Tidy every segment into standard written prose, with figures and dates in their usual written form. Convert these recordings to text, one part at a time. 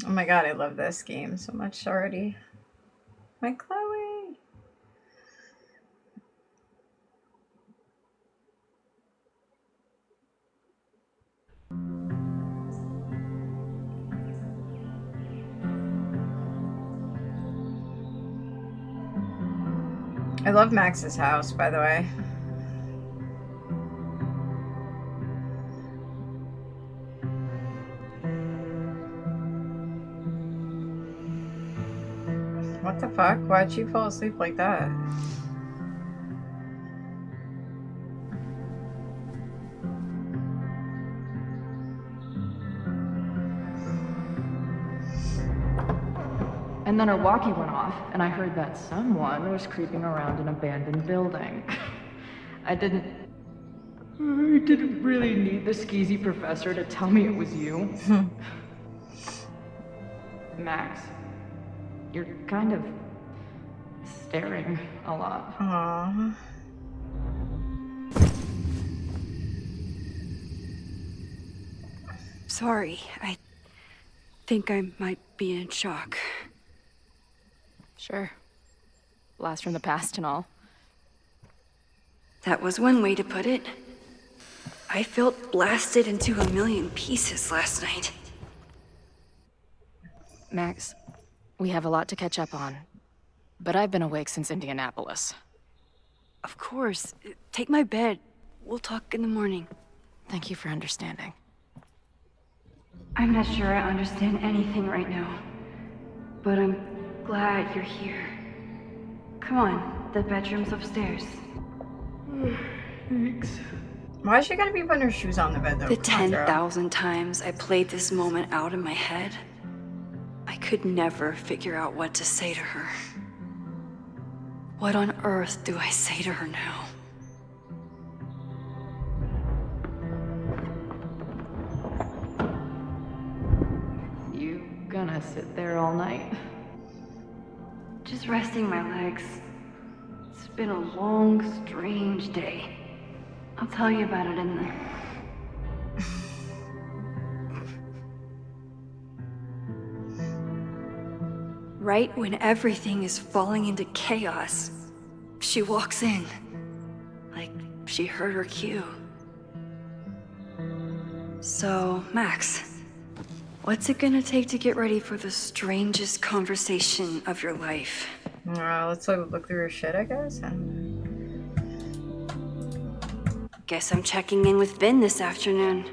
Oh my god, I love this game so much already. My Chloe. I love Max's house, by the way. What the fuck? Why'd she fall asleep like that? And then her walkie went off, and I heard that someone was creeping around an abandoned building. I didn't really need the skeezy professor to tell me it was you. Max, you're kind of staring a lot. Aww. Sorry, I think I might be in shock. Sure. Blast from the past and all. That was one way to put it. I felt blasted into a million pieces last night. Max, we have a lot to catch up on. But I've been awake since Indianapolis. Of course. Take my bed. We'll talk in the morning. Thank you for understanding. I'm not sure I understand anything right now. But I'm glad you're here. Come on, the bedroom's upstairs. Thanks. Why is she gotta be putting her shoes on the bed, though? The 10,000 times I played this moment out in my head, I could never figure out what to say to her. What on earth do I say to her now? You gonna sit there all night? Just resting my legs. It's been a long, strange day. I'll tell you about it in the... Right when everything is falling into chaos, she walks in. Like she heard her cue. So, Max, what's it gonna take to get ready for the strangest conversation of your life? Let's look through her shit, I guess. Guess I'm checking in with Vin this afternoon.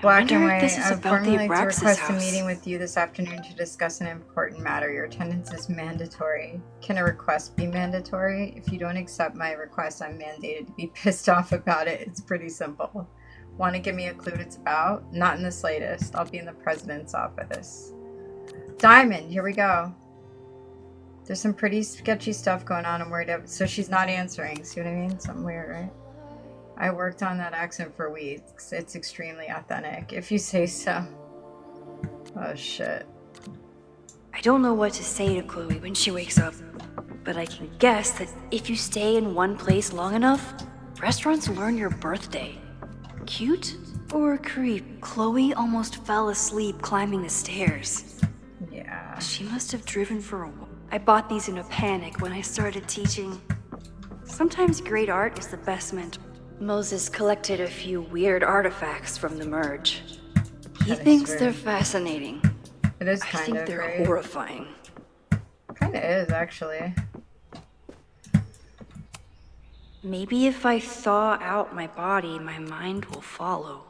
Black and white. This is I would about the formally like to Abraxas request a house. meeting with you this afternoon to discuss an important matter. Your attendance is mandatory. Can a request be mandatory? If you don't accept my request, I'm mandated to be pissed off about it. It's pretty simple. Want to give me a clue what it's about? Not in the slightest. I'll be in the president's office. Diamond, here we go. There's some pretty sketchy stuff going on. I'm worried about. So she's not answering. See what I mean? Something weird, right? I worked on that accent for weeks. It's extremely authentic, if you say so. Oh, shit. I don't know what to say to Chloe when she wakes up, but I can guess that if you stay in one place long enough, restaurants learn your birthday. Cute or creep? Chloe almost fell asleep climbing the stairs. Yeah. She must have driven for a while. I bought these in a panic when I started teaching. Sometimes great art is the best mentor. Moses collected a few weird artifacts from the merge. He thinks they're fascinating. It is I kind think of, they're right? horrifying. Kind of is, actually. Maybe if I thaw out my body, my mind will follow.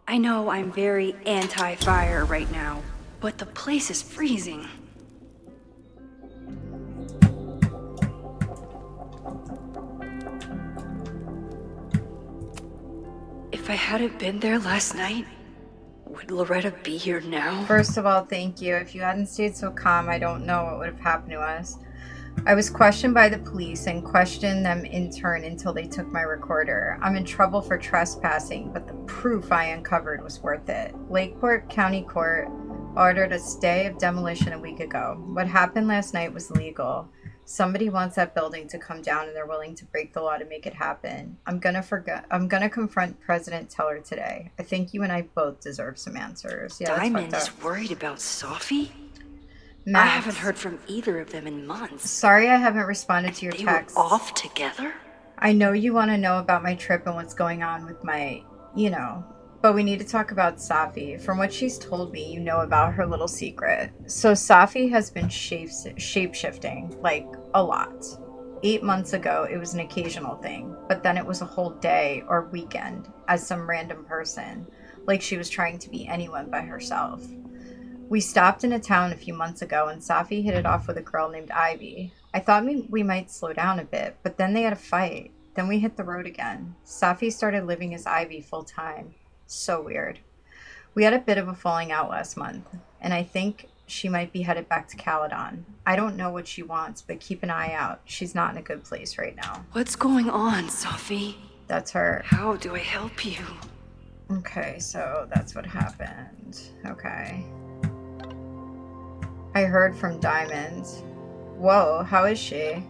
I know I'm very anti-fire right now, but the place is freezing. If I hadn't been there last night, would Loretta be here now? First of all, thank you. If you hadn't stayed so calm, I don't know what would have happened to us. I was questioned by the police and questioned them in turn until they took my recorder. I'm in trouble for trespassing, but the proof I uncovered was worth it. Lakeport County Court ordered a stay of demolition a week ago. What happened last night was legal. Somebody wants that building to come down and they're willing to break the law to make it happen. I'm gonna confront President Teller today. I think you and I both deserve some answers. Yeah, that's fucked Diamond up. is worried about Sophie? I Max, haven't heard from either of them in months. sorry I haven't responded to your They texts. were off together? I know you want to know about my trip and what's going on with my, but we need to talk about Safi. From what she's told me, you know about her little secret. So Safi has been shape-shifting, like, a lot. 8 months ago, it was an occasional thing, but then it was a whole day or weekend as some random person, like she was trying to be anyone but herself. We stopped in a town a few months ago, and Safi hit it off with a girl named Ivy. I thought we might slow down a bit, but then they had a fight. Then we hit the road again. Safi started living as Ivy full time. So weird. We had a bit of a falling out last month, and I think she might be headed back to Caledon. I don't know what she wants, but keep an eye out. She's not in a good place right now. What's going on, Sophie? That's her. How do I help you? Okay, so that's what happened. Okay. I heard from Diamond. Whoa, how is she?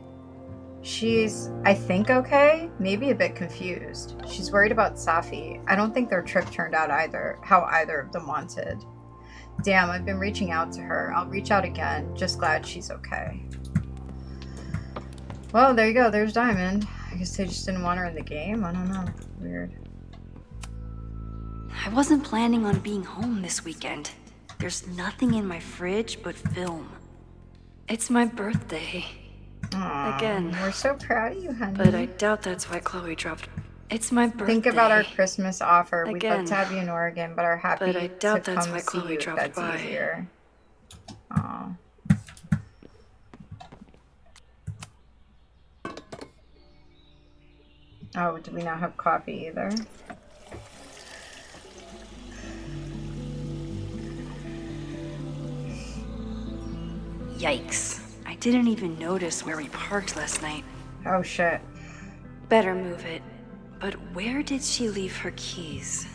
She's, I think, okay, maybe a bit confused. She's worried about Safi. I don't think their trip turned out how either of them wanted. Damn, I've been reaching out to her. I'll reach out again. Just glad she's okay. Well, there you go. There's Diamond. I guess they just didn't want her in the game. I don't know. Weird. I wasn't planning on being home this weekend. There's nothing in my fridge but film. It's my birthday. Aww, Again. We're so proud of you, honey. But I doubt that's why Chloe dropped. It's my birthday. Think about our Christmas offer. We'd love Again. to have you in Oregon, but are happy But I doubt to that's come why see Chloe you if dropped that's by. easier. Aw. Oh, do we not have coffee either? Yikes. I didn't even notice where we parked last night. Oh shit. Better move it. But where did she leave her keys?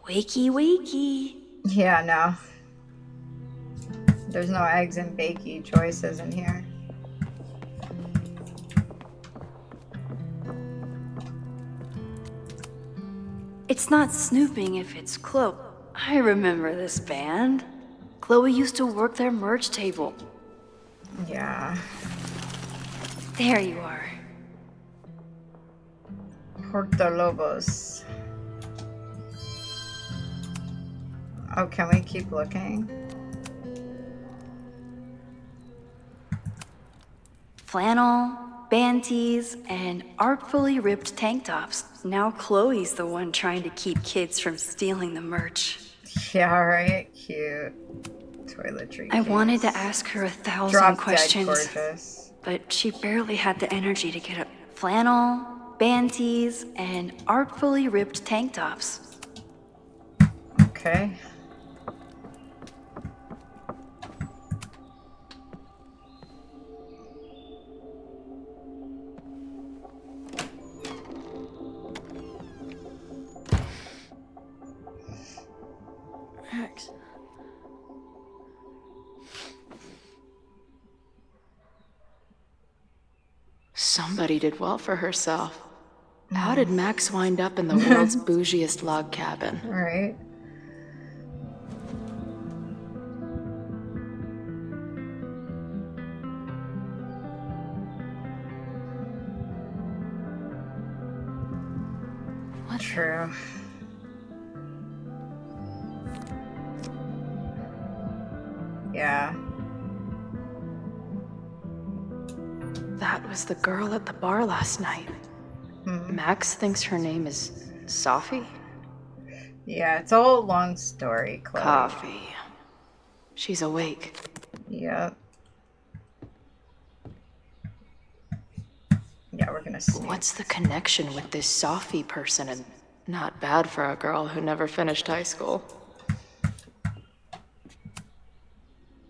Wakey, wakey. Yeah, no. There's no eggs and bakey choices in here. It's not snooping if it's Chloe. I remember this band. Chloe used to work their merch table. Yeah. There you are. Puerto Lobos. Oh, can we keep looking? Flannel, band tees, and artfully ripped tank tops. Now Chloe's the one trying to keep kids from stealing the merch. Yeah, right. Cute. Toiletry. I case. wanted to ask her 1,000 Drop questions, dead gorgeous. but she barely had the energy to get up. Flannel, band tees, and artfully ripped tank tops. Okay. Max. Somebody did well for herself. How did Max wind up in the world's bougiest log cabin? Right. What? True. Yeah. That was the girl at the bar last night. Max thinks her name is Sophie? Yeah, it's a whole long story, Chloe. Coffee. She's awake. Yep. Yeah, we're gonna see. What's the connection with this Sophie person and Not bad for a girl who never finished high school.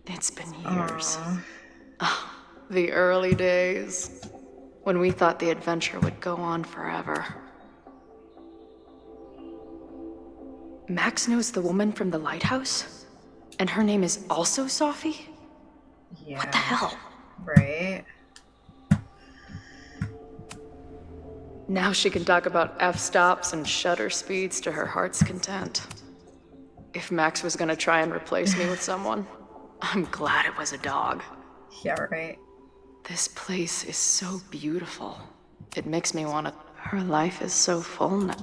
It's been years. Ah, the early days, when we thought the adventure would go on forever. Max knows the woman from the lighthouse? And her name is also Sophie? Yeah. What the hell? Right. Now she can talk about f-stops and shutter speeds to her heart's content. If Max was gonna try and replace me with someone, I'm glad it was a dog. Yeah, right. This place is so beautiful. It makes me want to... Her life is so full now.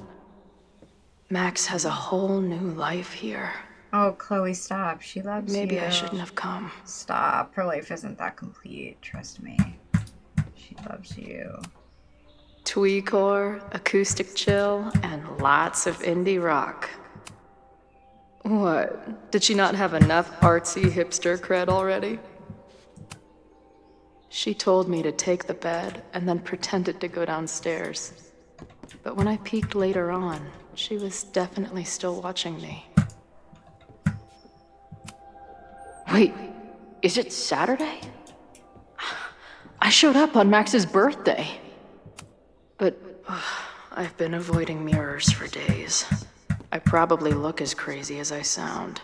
Max has a whole new life here. Oh, Chloe, stop. She loves you. Maybe I shouldn't have come. Stop. Her life isn't that complete. Trust me. She loves you. Tweecore, acoustic chill, and lots of indie rock. What? Did she not have enough artsy hipster cred already? She told me to take the bed and then pretended to go downstairs. But when I peeked later on, she was definitely still watching me. Wait, is it Saturday? I showed up on Max's birthday. But I've been avoiding mirrors for days. I probably look as crazy as I sound.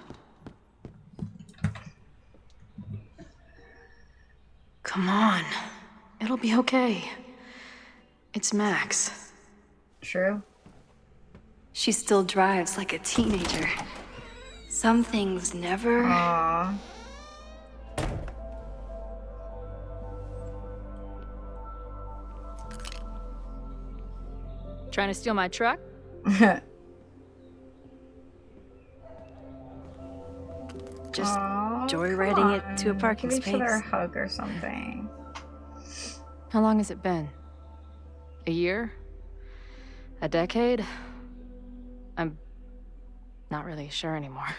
Come on. It'll be okay. It's Max. True. She still drives like a teenager. Some things never... Aww. Trying to steal my truck? Just Aw, joyriding come it to a on. parking Give each other a space. hug or something. How long has it been? A year? A decade? I'm not really sure anymore.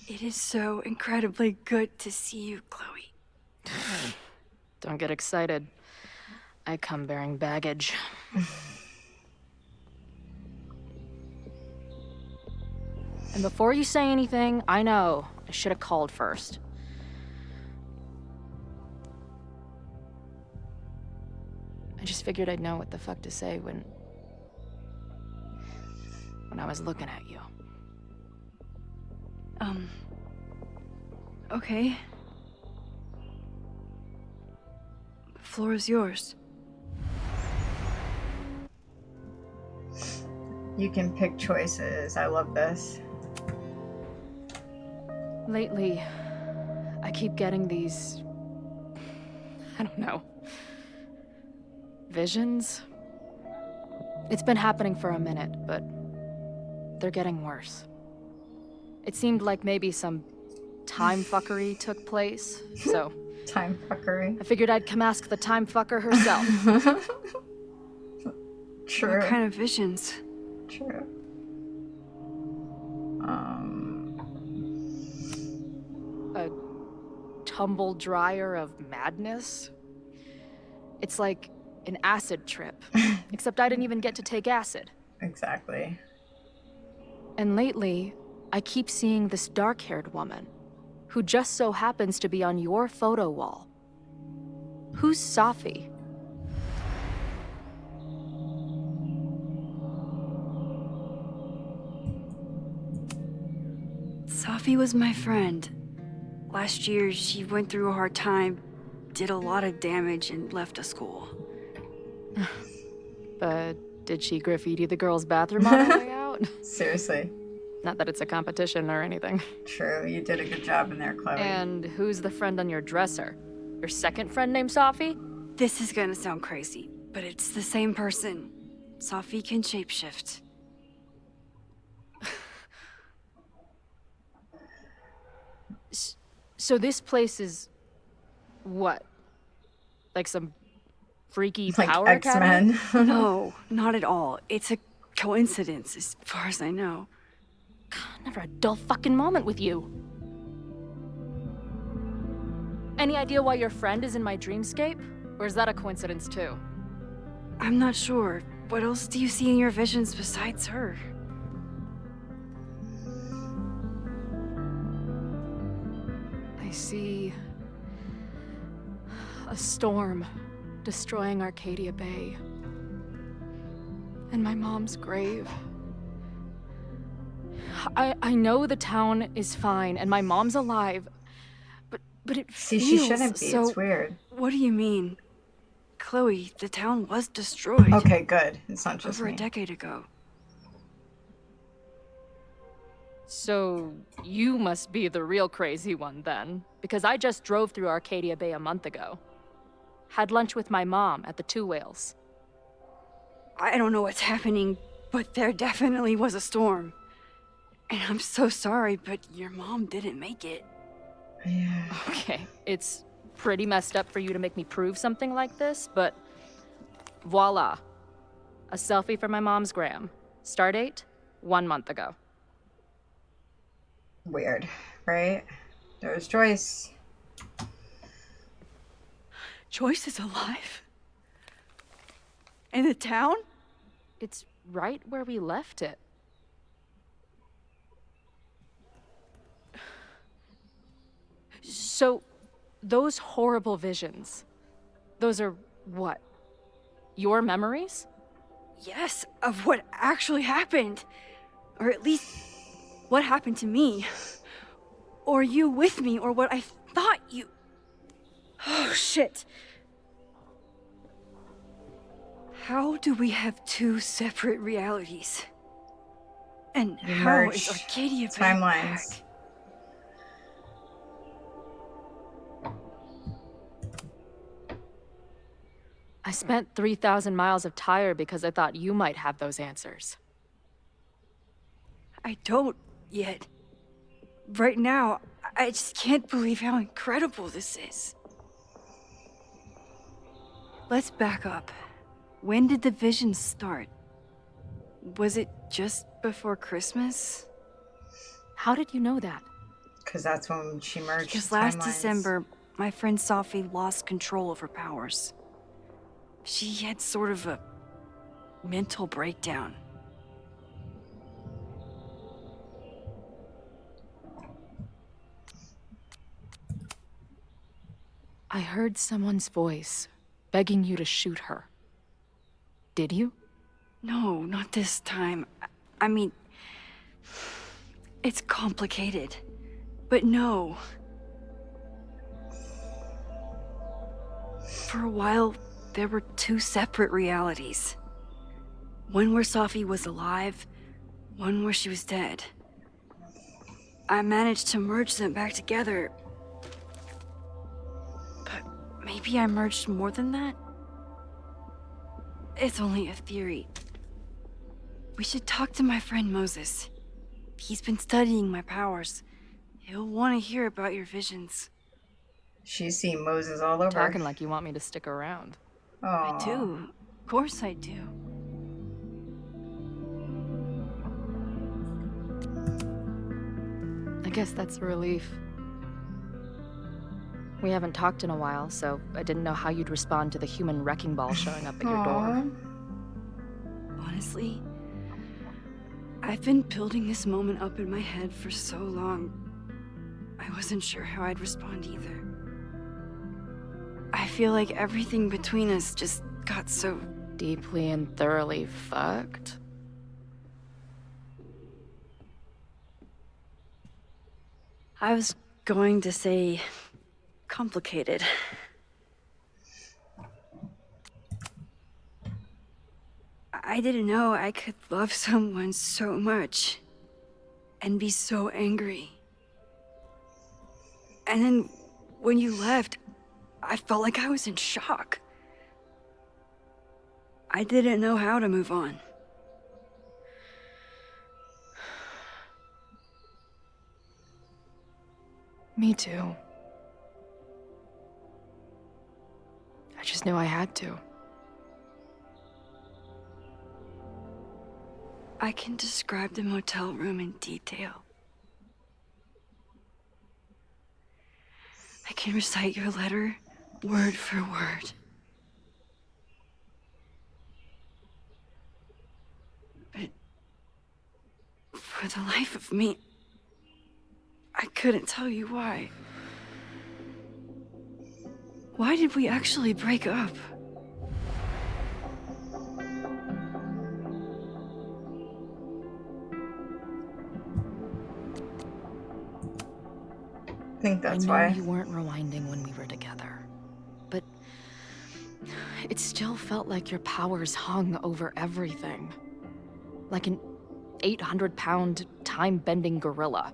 It is so incredibly good to see you, Chloe. Don't get excited. I come bearing baggage. And before you say anything, I know I should have called first. I just figured I'd know what the fuck to say when I was looking at you. Okay. The floor is yours. You can pick choices. I love this. Lately, I keep getting these... I don't know. Visions? It's been happening for a minute, but they're getting worse. It seemed like maybe some time fuckery took place, so... Time fuckery. I figured I'd come ask the time fucker herself. True. What kind of visions? True. A tumble dryer of madness? It's like an acid trip, except I didn't even get to take acid. Exactly. And lately, I keep seeing this dark-haired woman, who just so happens to be on your photo wall. Who's Sophie? Sophie was my friend. Last year, she went through a hard time, did a lot of damage, and left the school. But did she graffiti the girls' bathroom on her way out? Seriously. Not that it's a competition or anything. True. You did a good job in there, Chloe. And who's the friend on your dresser? Your second friend named Sophie? This is gonna sound crazy, but it's the same person. Sophie can shapeshift. So this place is... what? Like some freaky Like power academy? X-Men. No, not at all. It's a coincidence, as far as I know. Never a dull fucking moment with you. Any idea why your friend is in my dreamscape? Or is that a coincidence too? I'm not sure. What else do you see in your visions besides her? I see a storm destroying Arcadia Bay. And my mom's grave. I know the town is fine and my mom's alive, but it See, feels she shouldn't be. so... It's weird. What do you mean? Chloe, the town was destroyed. Okay, good. It's not just over me. a decade ago. So you must be the real crazy one then, because I just drove through Arcadia Bay a month ago. Had lunch with my mom at the Two Whales. I don't know what's happening, but there definitely was a storm. And I'm so sorry, but your mom didn't make it. Yeah. Okay, it's pretty messed up for you to make me prove something like this, but voila. A selfie for my mom's gram. Stardate, 1 month ago. Weird, right? There's Joyce. Joyce is alive? In the town? It's right where we left it. So, those horrible visions, those are what? Your memories? Yes, of what actually happened. Or at least, what happened to me. Or you with me, or what I thought you... Oh, shit. How do we have two separate realities? And how is Arcadia Bay timelines. back? I spent 3,000 miles of tire because I thought you might have those answers. I don't yet. Right now, I just can't believe how incredible this is. Let's back up. When did the visions start? Was it just before Christmas? How did you know that? Because that's when she merged Because last timelines. December, my friend Sophie lost control of her powers. She had sort of a mental breakdown. I heard someone's voice begging you to shoot her. Did you? No, not this time. I mean, it's complicated. But no. For a while, there were two separate realities. One where Sophie was alive, one where she was dead. I managed to merge them back together. But maybe I merged more than that? It's only a theory. We should talk to my friend Moses. He's been studying my powers. He'll want to hear about your visions. She's seen Moses all over. Talking like you want me to stick around. Aw. I do. Of course I do. I guess that's a relief. We haven't talked in a while, so I didn't know how you'd respond to the human wrecking ball showing up at your door. Honestly, I've been building this moment up in my head for so long. I wasn't sure how I'd respond either. I feel like everything between us just got so... Deeply and thoroughly fucked? I was going to say... complicated. I didn't know I could love someone so much and be so angry. And then when you left, I felt like I was in shock. I didn't know how to move on. Me too. I just knew I had to. I can describe the motel room in detail. I can recite your letter word for word. For the life of me, I couldn't tell you why. Why did we actually break up? I think that's I know why. you weren't rewinding when we were together, but it still felt like your powers hung over everything. Like an 800-pound, time-bending gorilla.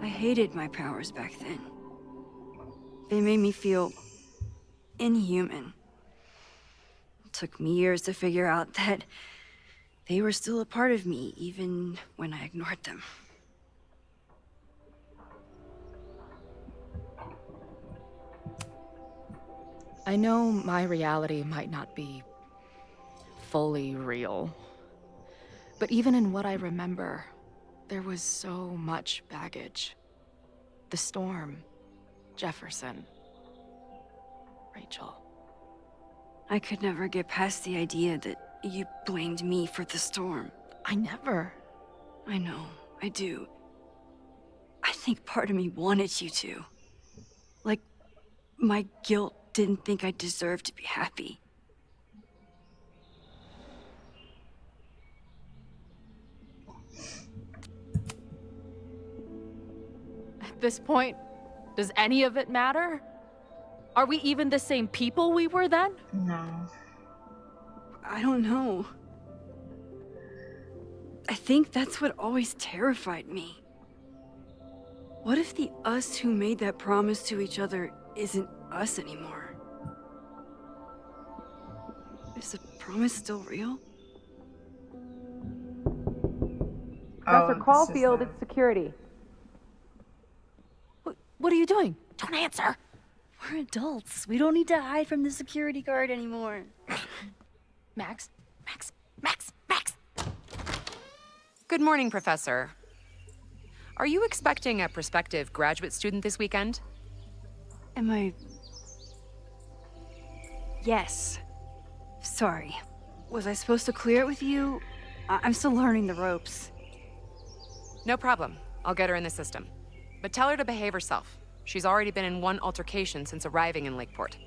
I hated my powers back then. They made me feel inhuman. It took me years to figure out that they were still a part of me, even when I ignored them. I know my reality might not be fully real, but even in what I remember, there was so much baggage. The storm, Jefferson, Rachel. I could never get past the idea that you blamed me for the storm. I never. I know, I do. I think part of me wanted you to. Like, my guilt didn't think I deserved to be happy. At this point, does any of it matter? Are we even the same people we were then? No. I don't know. I think that's what always terrified me. What if the us who made that promise to each other isn't us anymore? Is the promise still real? Professor this Caulfield, is it's security. What are you doing? Don't answer! We're adults. We don't need to hide from the security guard anymore. Max? Good morning, Professor. Are you expecting a prospective graduate student this weekend? Am I... Yes. Sorry. Was I supposed to clear it with you? I'm still learning the ropes. No problem. I'll get her in the system. But tell her to behave herself. She's already been in one altercation since arriving in Lakeport.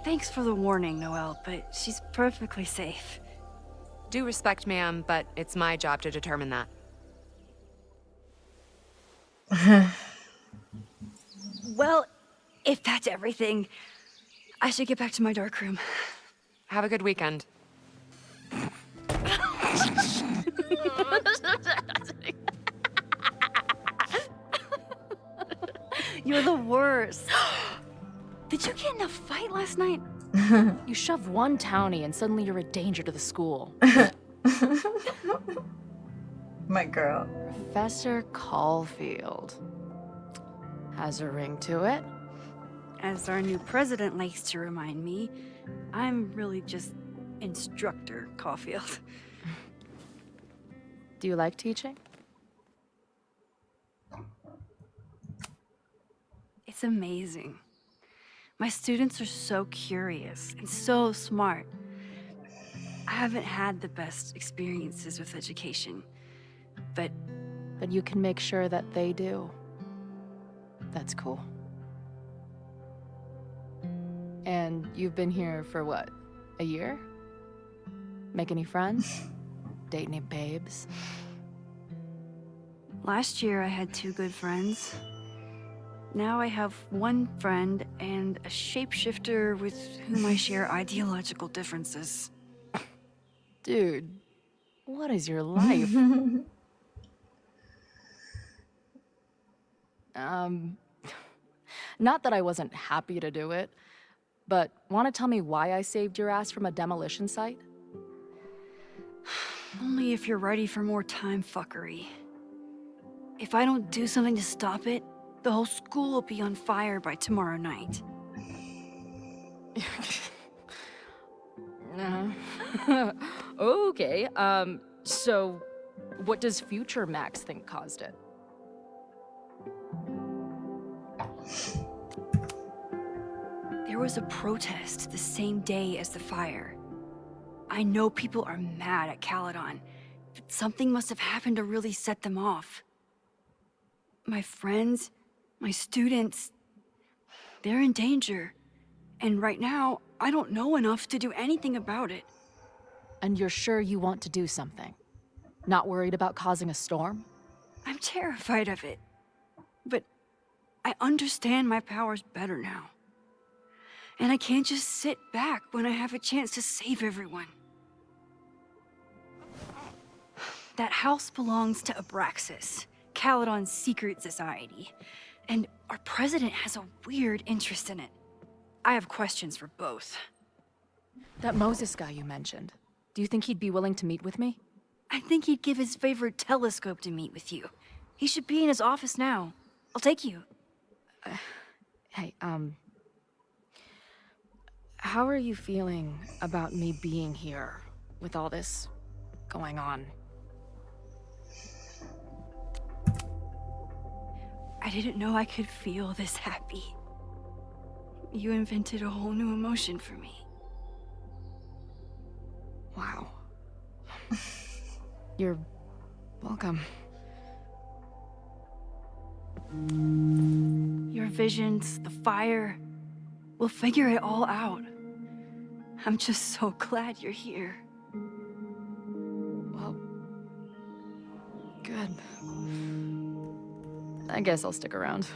Thanks for the warning, Noelle, but she's perfectly safe. Due respect, ma'am, but it's my job to determine that. Well, if that's everything, I should get back to my dark room. Have a good weekend. You're the worst. Did you get in a fight last night? You shove one townie and suddenly you're a danger to the school. my girl. Professor Caulfield. Has a ring to it. As our new president likes to remind me, I'm really just Instructor Caulfield. Do you like teaching? It's amazing. My students are so curious and so smart. I haven't had the best experiences with education, but you can make sure that they do. That's cool. And you've been here for what? A year? Make any friends? Date any babes? last year I had 2 good friends. Now I have 1 friend and a shapeshifter with whom I share ideological differences. Dude, what is your life? Not that I wasn't happy to do it, but want to tell me why I saved your ass from a demolition site? Only if you're ready for more time fuckery. If I don't do something to stop it, the whole school will be on fire by tomorrow night. Okay, so what does future Max think caused it? There was a protest the same day as the fire. I know people are mad at Caledon, but something must have happened to really set them off. My friends, my students, they're in danger. And right now, I don't know enough to do anything about it. And you're sure you want to do something? Not worried about causing a storm? I'm terrified of it. But I understand my powers better now. And I can't just sit back when I have a chance to save everyone. That house belongs to Abraxas, Caledon's secret society. And our president has a weird interest in it. I have questions for both. That Moses guy you mentioned, do you think he'd be willing to meet with me? I think he'd give his favorite telescope to meet with you. He should be in his office now. I'll take you. Hey, how are you feeling about me being here with all this going on? I didn't know I could feel this happy. You invented a whole new emotion for me. Wow. You're welcome. Your visions, the fire, we'll figure it all out. I'm just so glad you're here. Well, good. I guess I'll stick around.